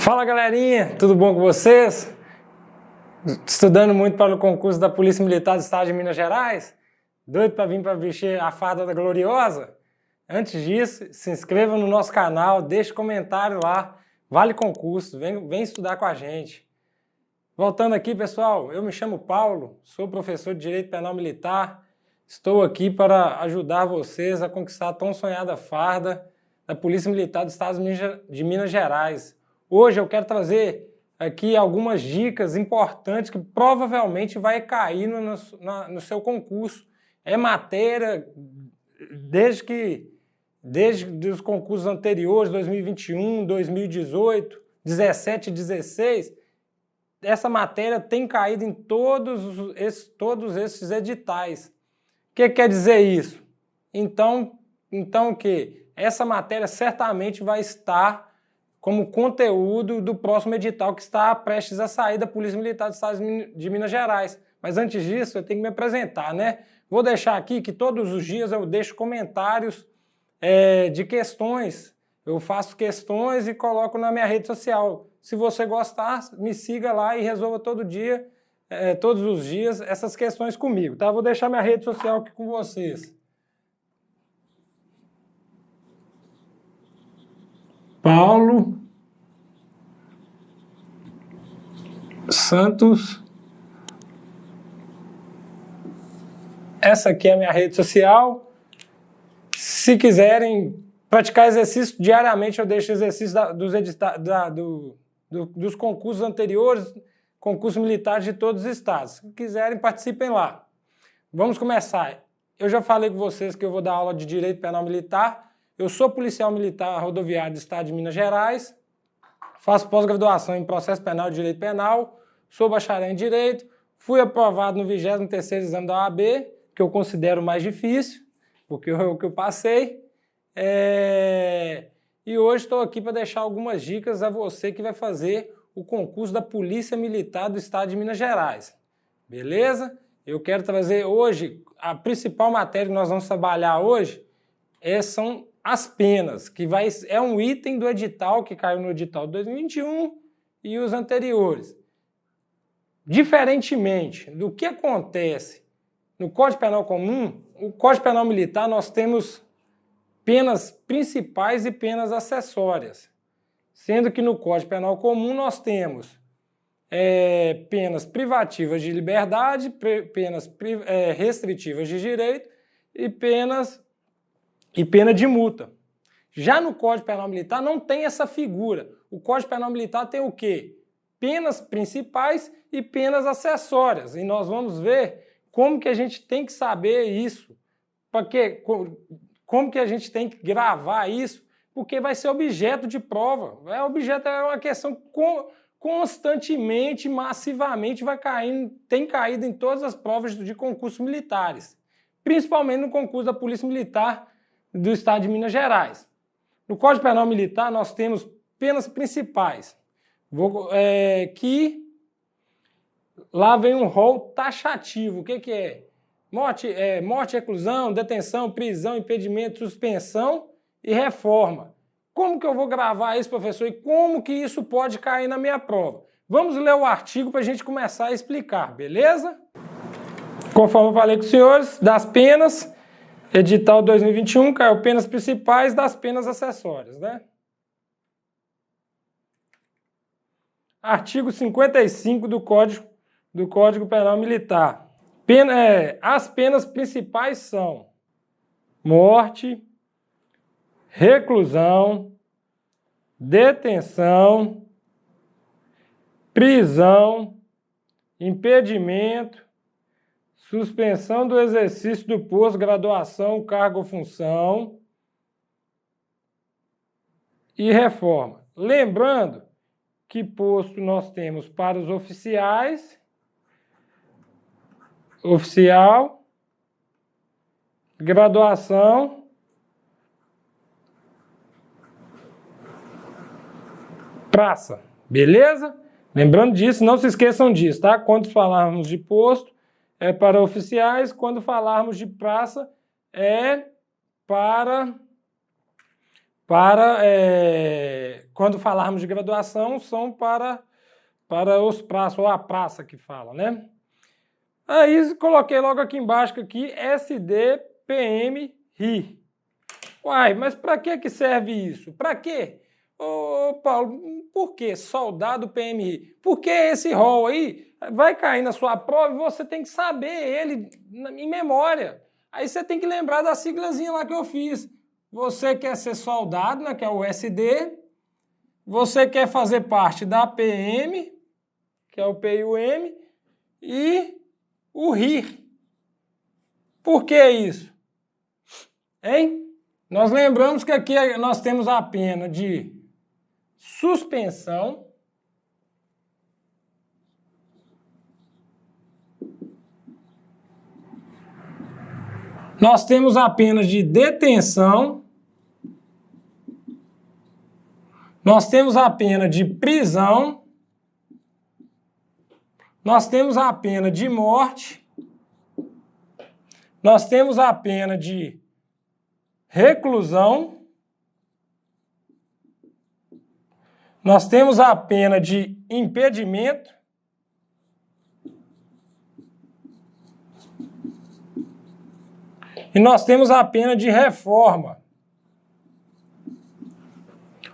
Fala galerinha, tudo bom com vocês? Estudando muito para o concurso da Polícia Militar do Estado de Minas Gerais? Doido para vir para vestir a farda da gloriosa? Antes disso, se inscreva no nosso canal, deixe comentário lá, vale concurso, vem estudar com a gente. Voltando aqui pessoal, eu me chamo Paulo, sou professor de Direito Penal Militar, estou aqui para ajudar vocês a conquistar a tão sonhada farda da Polícia Militar do Estado de Minas Gerais. Hoje eu quero trazer aqui algumas dicas importantes que provavelmente vai cair no seu concurso. É matéria desde os concursos anteriores, 2021, 2018, 17 e 16, essa matéria tem caído em todos esses editais. O que quer dizer isso? Então que essa matéria certamente vai estar como conteúdo do próximo edital que está prestes a sair da Polícia Militar do Estado de Minas Gerais. Mas antes disso, eu tenho que me apresentar, né? Vou deixar aqui que todos os dias eu deixo comentários de questões. Eu faço questões e coloco na minha rede social. Se você gostar, me siga lá e resolva todo dia, todos os dias, essas questões comigo, tá? Vou deixar minha rede social aqui com vocês. Paulo Santos. Essa aqui é a minha rede social. Se quiserem praticar exercício diariamente, eu deixo exercícios dos concursos anteriores, concursos militares de todos os estados. Se quiserem, participem lá. Vamos começar. Eu já falei com vocês que eu vou dar aula de Direito Penal Militar. Eu sou policial militar rodoviário do Estado de Minas Gerais, faço pós-graduação em Processo Penal e Direito Penal, sou bacharel em Direito, fui aprovado no 23º exame da OAB, que eu considero mais difícil, porque é o que eu passei, e hoje estou aqui para deixar algumas dicas a você que vai fazer o concurso da Polícia Militar do Estado de Minas Gerais. Beleza? Eu quero trazer hoje, a principal matéria que nós vamos trabalhar hoje são as penas, que é um item do edital que caiu no edital de 2021 e os anteriores. Diferentemente do que acontece no Código Penal Comum, o Código Penal Militar nós temos penas principais e penas acessórias, sendo que no Código Penal Comum nós temos penas privativas de liberdade, penas restritivas de direito e pena de multa. Já no Código Penal Militar não tem essa figura. O Código Penal Militar tem o quê? Penas principais e penas acessórias. E nós vamos ver como que a gente tem que saber isso. Como que a gente tem que gravar isso, porque vai ser objeto de prova. É uma questão constantemente, massivamente tem caído em todas as provas de concursos militares. Principalmente no concurso da Polícia Militar do Estado de Minas Gerais. No Código Penal Militar nós temos penas principais, que lá vem um rol taxativo. O que é? Morte, reclusão, detenção, prisão, impedimento, suspensão e reforma. Como que eu vou gravar isso, professor? E como que isso pode cair na minha prova? Vamos ler o artigo para a gente começar a explicar, beleza? Conforme eu falei com os senhores, das penas, edital 2021, caiu penas principais das penas acessórias, né? Artigo 55 do Código Penal Militar. As penas principais são morte, reclusão, detenção, prisão, impedimento, suspensão do exercício do posto, graduação, cargo ou função e reforma. Lembrando que posto nós temos para os oficiais, oficial, graduação, praça. Beleza? Lembrando disso, não se esqueçam disso, tá? Quando falarmos de posto, é para oficiais, quando falarmos de praça, é para para, quando falarmos de graduação, são para os prazos, ou a praça que fala, né? Aí coloquei logo aqui embaixo, aqui, SDPM-RI. Uai, mas para que serve isso? Para quê? Ô, Paulo, por que soldado PMI? Porque esse rol aí vai cair na sua prova e você tem que saber ele em memória. Aí você tem que lembrar da siglazinha lá que eu fiz. Você quer ser soldado, né, que é o SD. Você quer fazer parte da PM, que é o PIUM, e o RI. Por que isso? Hein? Nós lembramos que aqui nós temos a pena de suspensão, nós temos a pena de detenção, nós temos a pena de prisão, nós temos a pena de morte, nós temos a pena de reclusão, nós temos a pena de impedimento, e nós temos a pena de reforma.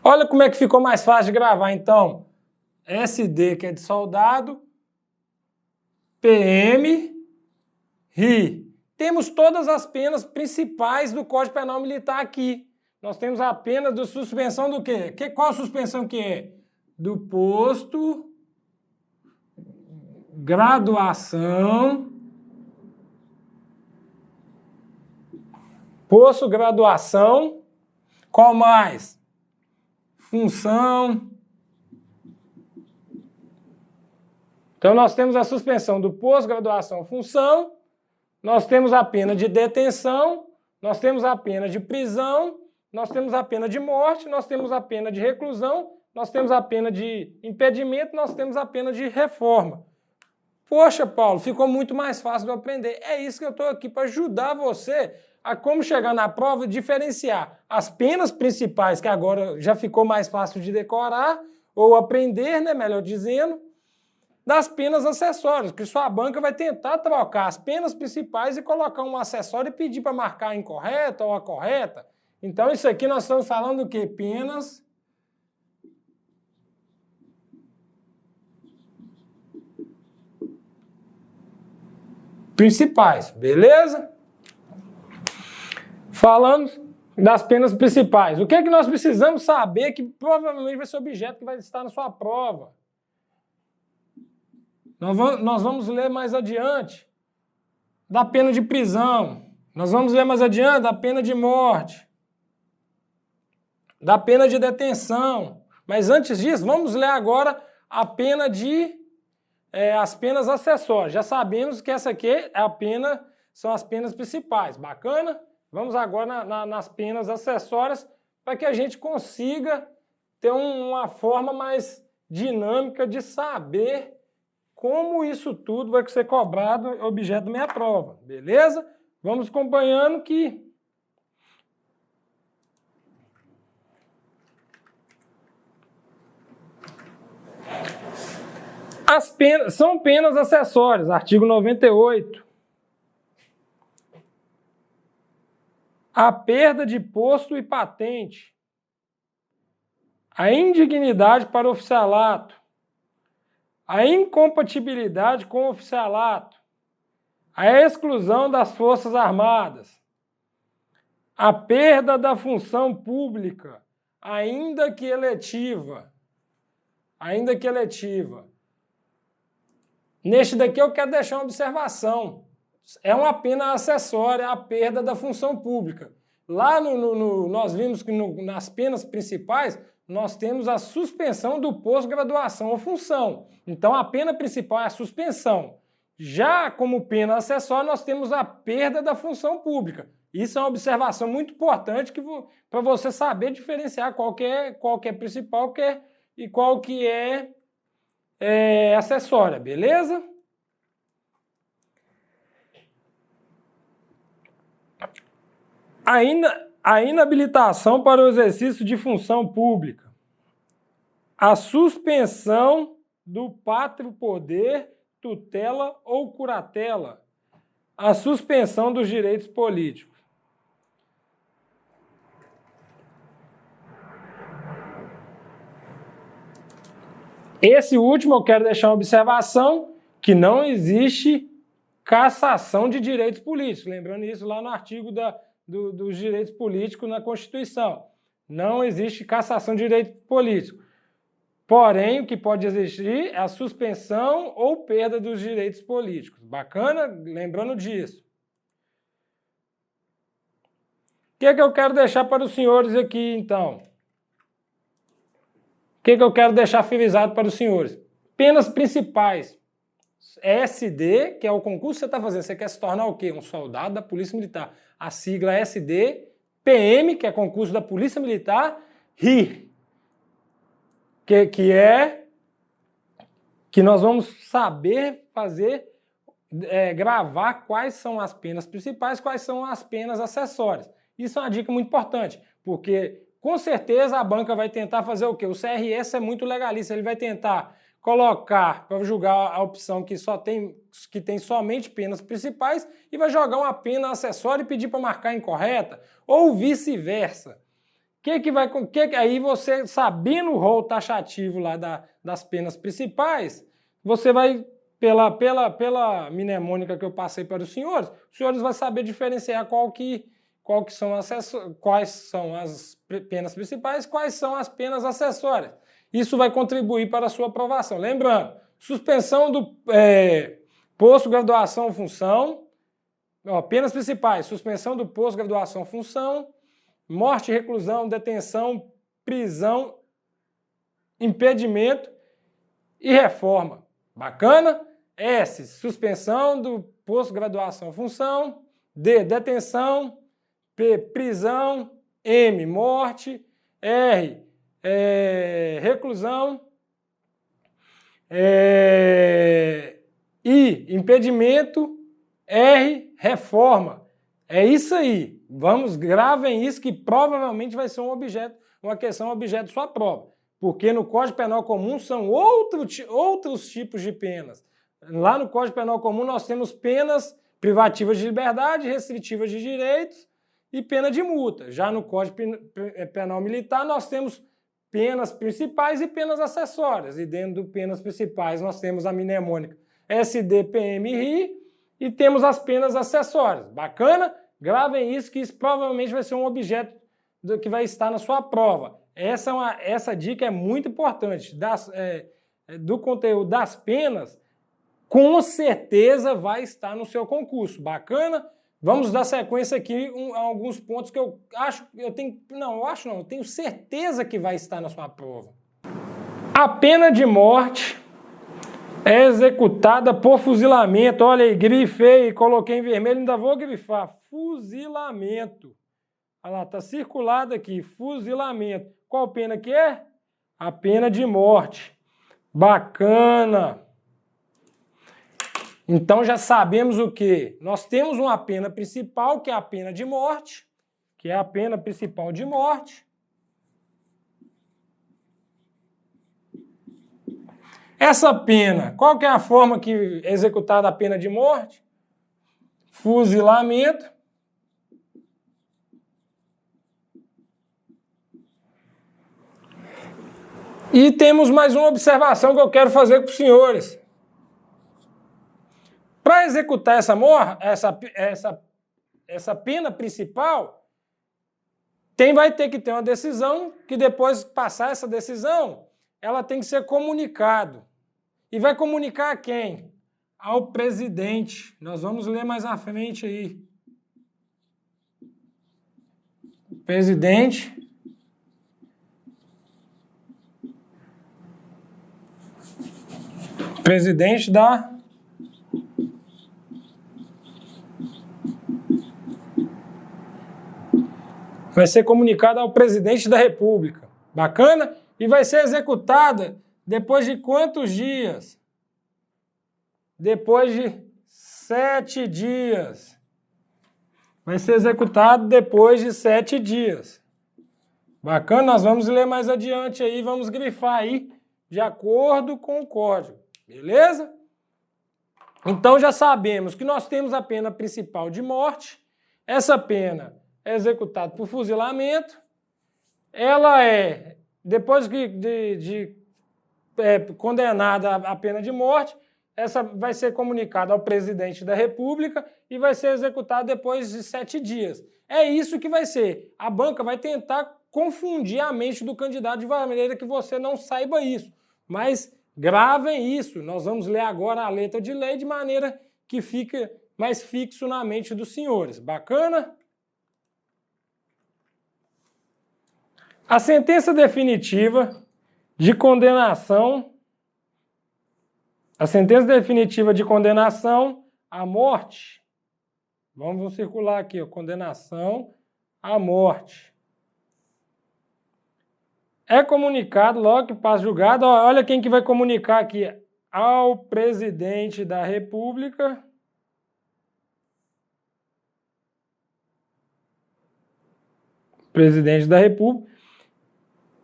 Olha como é que ficou mais fácil de gravar, então. SD, que é de soldado, PM, RI. Temos todas as penas principais do Código Penal Militar aqui. Nós temos a pena de suspensão do quê? Qual a suspensão que é? Do posto, graduação, graduação, qual mais? Função. Então, nós temos a suspensão do pós-graduação, função, nós temos a pena de detenção, nós temos a pena de prisão, nós temos a pena de morte, nós temos a pena de reclusão, nós temos a pena de impedimento, nós temos a pena de reforma. Poxa, Paulo, ficou muito mais fácil de eu aprender. É isso que eu estou aqui para ajudar você a como chegar na prova e diferenciar as penas principais, que agora já ficou mais fácil de decorar, ou aprender, né, melhor dizendo, das penas acessórias, que sua banca vai tentar trocar as penas principais e colocar um acessório e pedir para marcar a incorreta ou a correta. Então, isso aqui nós estamos falando do quê? Penas principais, beleza? Falamos das penas principais. O que é que nós precisamos saber que provavelmente vai ser objeto que vai estar na sua prova? Nós vamos ler mais adiante da pena de prisão. Nós vamos ler mais adiante da pena de morte, da pena de detenção. Mas antes disso, vamos ler agora a pena de as penas acessórias. Já sabemos que essa aqui é a pena, são as penas principais. Bacana? Vamos agora nas penas acessórias para que a gente consiga ter uma forma mais dinâmica de saber como isso tudo vai ser cobrado objeto da minha prova. Beleza? Vamos acompanhando que as penas são penas acessórias, artigo 98. A perda de posto e patente, a indignidade para o oficialato, a incompatibilidade com o oficialato, a exclusão das Forças Armadas, a perda da função pública, ainda que eletiva. Ainda que eletiva. Neste daqui eu quero deixar uma observação. É uma pena acessória a perda da função pública. Lá nós vimos que nas penas principais nós temos a suspensão do pós-graduação ou função. Então a pena principal é a suspensão. Já como pena acessória nós temos a perda da função pública. Isso é uma observação muito importante para você saber diferenciar qual que é principal e qual que é acessória, beleza? Ainda a inabilitação para o exercício de função pública, a suspensão do pátrio poder, tutela ou curatela, a suspensão dos direitos políticos. Esse último eu quero deixar uma observação, que não existe cassação de direitos políticos. Lembrando isso lá no artigo dos direitos políticos na Constituição. Não existe cassação de direitos políticos. Porém, o que pode existir é a suspensão ou perda dos direitos políticos. Bacana? Lembrando disso. O que é que eu quero deixar para os senhores aqui, então? O que é que eu quero deixar frisado para os senhores? Penas principais. SD, que é o concurso que você está fazendo. Você quer se tornar o quê? Um soldado da Polícia Militar. A sigla é SD. PM, que é concurso da Polícia Militar. RI, que nós vamos saber fazer, gravar quais são as penas principais, quais são as penas acessórias. Isso é uma dica muito importante, porque com certeza a banca vai tentar fazer o quê? O CRS é muito legalista, ele vai tentar colocar para julgar a opção que tem somente penas principais e vai jogar uma pena acessória e pedir para marcar incorreta, ou vice-versa. Aí você, sabendo o rol taxativo lá das penas principais, você vai, pela mnemônica que eu passei para os senhores vão saber diferenciar quais são as penas principais, quais são as penas acessórias. Isso vai contribuir para a sua aprovação. Lembrando, suspensão do posto graduação função, penas principais, suspensão do posto graduação função, morte, reclusão, detenção, prisão, impedimento e reforma. Bacana? S, suspensão do posto graduação função. D, detenção. P, prisão. M, morte. R, reclusão. I, impedimento. R, reforma. É isso aí. Gravem isso, que provavelmente vai ser uma questão objeto de sua prova. Porque no Código Penal Comum são outros tipos de penas. Lá no Código Penal Comum nós temos penas privativas de liberdade, restritivas de direitos e pena de multa. Já no Código Penal Militar nós temos penas principais e penas acessórias. E dentro de penas principais nós temos a mnemônica SD, PM e RI e temos as penas acessórias. Bacana? Gravem isso, que isso provavelmente vai ser um objeto que vai estar na sua prova. Essa dica é muito importante. Do conteúdo das penas, com certeza vai estar no seu concurso. Bacana? Vamos dar sequência aqui a alguns pontos que eu tenho certeza que vai estar na sua prova. A pena de morte é executada por fuzilamento. Olha aí, grifei, coloquei em vermelho, ainda vou grifar. Fuzilamento. Olha lá, tá circulado aqui, fuzilamento. Qual pena que é? A pena de morte. Bacana. Então já sabemos o quê? Nós temos uma pena principal, que é a pena de morte, que é a pena principal de morte. Essa pena, qual que é a forma que é executada a pena de morte? Fuzilamento. E temos mais uma observação que eu quero fazer com os senhores. Para executar essa pena principal, vai ter que ter uma decisão, que depois de passar essa decisão, ela tem que ser comunicado. E vai comunicar a quem? Ao presidente. Nós vamos ler mais à frente aí. Presidente da vai ser comunicada ao presidente da República. Bacana? E vai ser executada depois de quantos dias? Depois de 7 dias. vai ser executado depois de 7 dias. Bacana? Nós vamos ler mais adiante aí, vamos grifar aí de acordo com o código. Beleza? Então já sabemos que nós temos a pena principal de morte. Essa pena é executada por fuzilamento. Ela é, depois de condenada à pena de morte, essa vai ser comunicada ao presidente da República e vai ser executada depois de 7 dias. É isso que vai ser. A banca vai tentar confundir a mente do candidato de maneira que você não saiba isso. Mas gravem isso. Nós vamos ler agora a letra de lei de maneira que fique mais fixo na mente dos senhores. Bacana? A sentença definitiva de condenação, à morte, vamos circular aqui, ó, condenação à morte. É comunicado logo que passa julgado, ó, olha quem que vai comunicar aqui, ao presidente da República,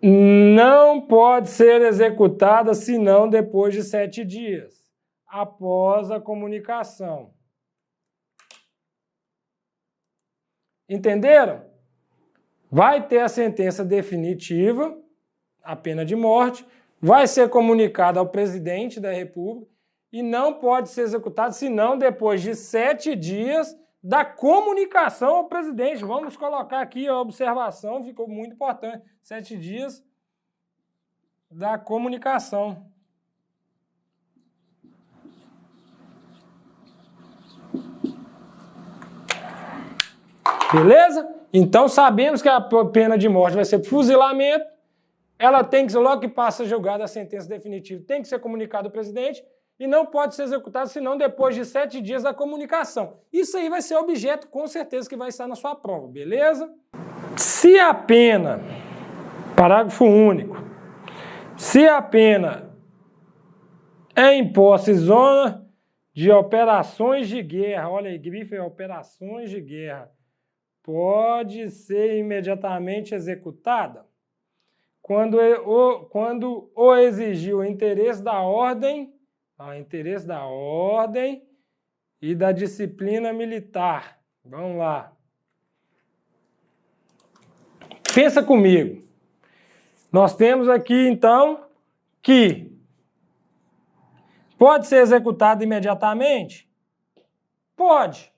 não pode ser executada senão depois de 7 dias, após a comunicação. Entenderam? Vai ter a sentença definitiva, a pena de morte, vai ser comunicada ao presidente da República e não pode ser executado senão depois de 7 dias da comunicação ao presidente. Vamos colocar aqui a observação, ficou muito importante. 7 dias da comunicação. Beleza? Então sabemos que a pena de morte vai ser fuzilamento. Ela tem que, logo que passa julgada a sentença definitiva, tem que ser comunicada ao presidente e não pode ser executada senão depois de 7 dias da comunicação. Isso aí vai ser objeto, com certeza, que vai estar na sua prova, beleza? Se a pena, parágrafo único, se a pena é imposta em zona de operações de guerra, olha aí, grife operações de guerra, pode ser imediatamente executada quando o exigir o interesse da ordem, e da disciplina militar. Vamos lá. Pensa comigo. Nós temos aqui, então, que pode ser executado imediatamente? Pode.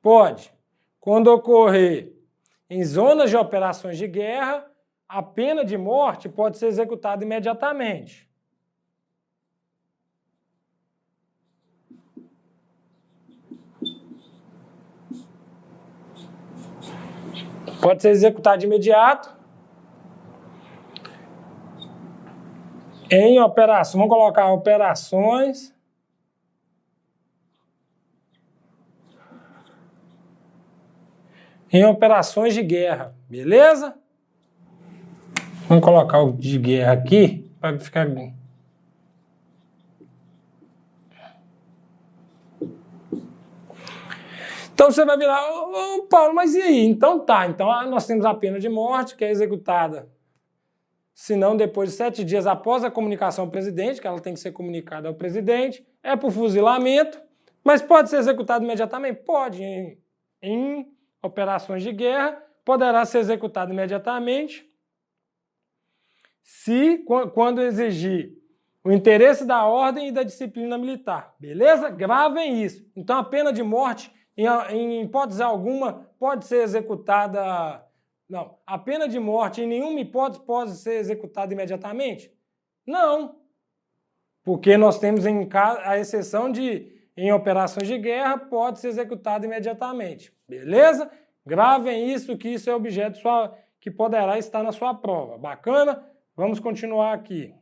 Pode. Quando ocorrer em zonas de operações de guerra, a pena de morte pode ser executada imediatamente. Pode ser executada de imediato. Em operações, vamos colocar operações de guerra, beleza? Vamos colocar o de guerra aqui para ficar bem. Então você vai virar, ô Paulo, mas e aí? Então tá, então nós temos a pena de morte que é executada, se não depois de 7 dias após a comunicação ao presidente, que ela tem que ser comunicada ao presidente, é por fuzilamento, mas pode ser executada imediatamente? Pode, em operações de guerra, poderá ser executado imediatamente quando exigir o interesse da ordem e da disciplina militar. Beleza? Gravem isso. Então a pena de morte, em hipótese alguma, pode ser executada... Não, a pena de morte em nenhuma hipótese pode ser executada imediatamente? Não. Porque nós temos a exceção de, em operações de guerra, pode ser executada imediatamente. Beleza? Gravem isso, que isso é objeto que poderá estar na sua prova. Bacana? Vamos continuar aqui.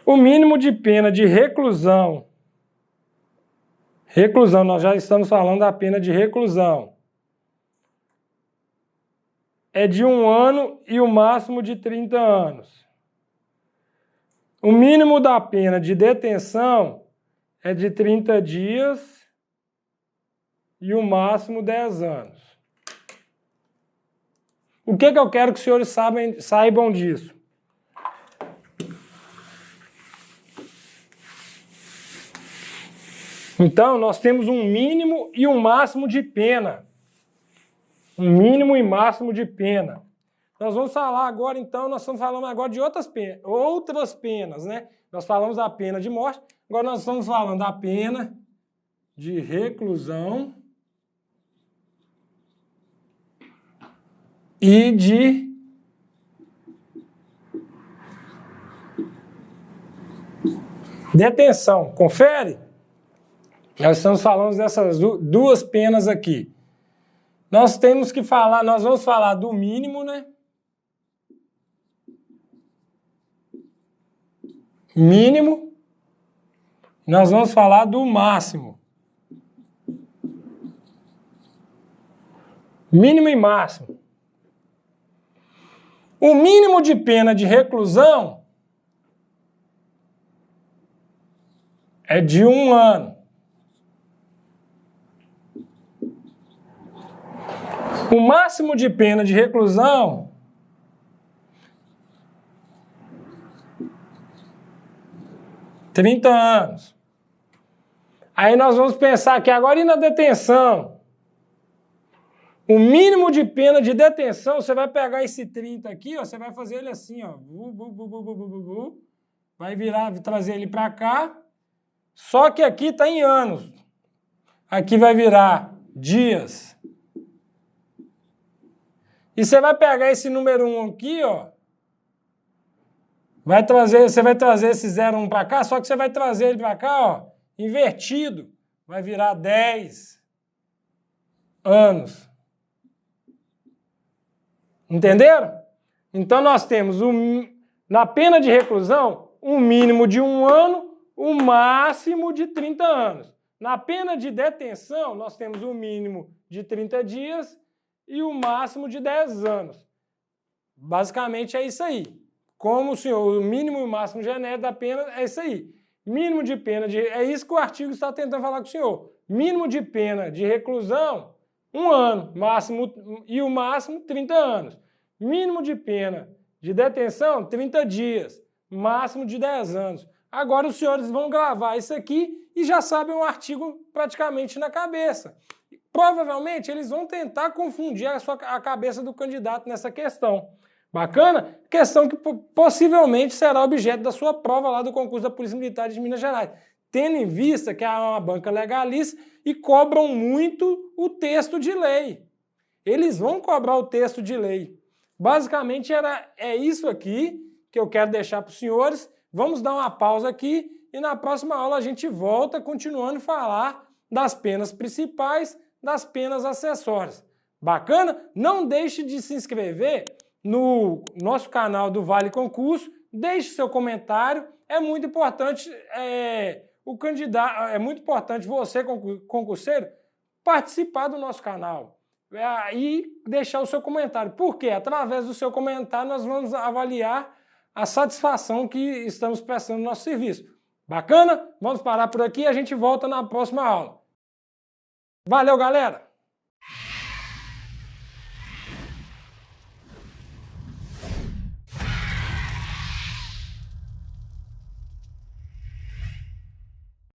O mínimo de pena de reclusão. Reclusão, nós já estamos falando da pena de reclusão. É de 1 ano e o máximo de 30 anos. O mínimo da pena de detenção é de 30 dias e o máximo 10 anos. O que eu quero que os senhores saibam disso? Então, nós temos um mínimo e um máximo de pena. Um mínimo e máximo de pena. Nós vamos falar agora, então, nós estamos falando agora de outras penas, né? Nós falamos da pena de morte, agora nós estamos falando da pena de reclusão e de detenção. Confere? Nós estamos falando dessas duas penas aqui. Nós temos que falar, nós vamos falar do mínimo, né? Mínimo. Nós vamos falar do máximo. Mínimo e máximo. O mínimo de pena de reclusão é de 1 ano. O máximo de pena de reclusão é 30 anos. Aí nós vamos pensar aqui agora e na detenção. O mínimo de pena de detenção, você vai pegar esse 30 aqui, ó, você vai fazer ele assim, ó. Vai virar, trazer ele para cá. Só que aqui está em anos. Aqui vai virar dias. E você vai pegar esse número 1 aqui, ó. Você vai trazer esse 01 para cá, só que você vai trazer ele para cá, ó, invertido. Vai virar 10 anos. Entenderam? Então nós temos na pena de reclusão um mínimo de 1 ano, o máximo de 30 anos. Na pena de detenção nós temos o mínimo de 30 dias e o máximo de 10 anos. Basicamente é isso aí. Como o mínimo e o máximo genérico da pena é isso aí. Mínimo de pena é isso que o artigo está tentando falar com o senhor. Mínimo de pena de reclusão, 1 ano, máximo e o máximo 30 anos. Mínimo de pena de detenção, 30 dias, máximo de 10 anos. Agora os senhores vão gravar isso aqui e já sabem o artigo praticamente na cabeça. Provavelmente eles vão tentar confundir a cabeça do candidato nessa questão. Bacana? Questão que possivelmente será objeto da sua prova lá do concurso da Polícia Militar de Minas Gerais. Tendo em vista que é uma banca legalista e cobram muito o texto de lei. Eles vão cobrar o texto de lei. Basicamente é isso aqui que eu quero deixar para os senhores. Vamos dar uma pausa aqui e na próxima aula a gente volta continuando a falar das penas principais, das penas acessórias. Bacana? Não deixe de se inscrever no nosso canal do Vale Concurso, deixe seu comentário, é muito importante é muito importante você, concurseiro, participar do nosso canal e deixar o seu comentário. Por quê? Através do seu comentário nós vamos avaliar a satisfação que estamos prestando no nosso serviço. Bacana? Vamos parar por aqui e a gente volta na próxima aula. Valeu, galera!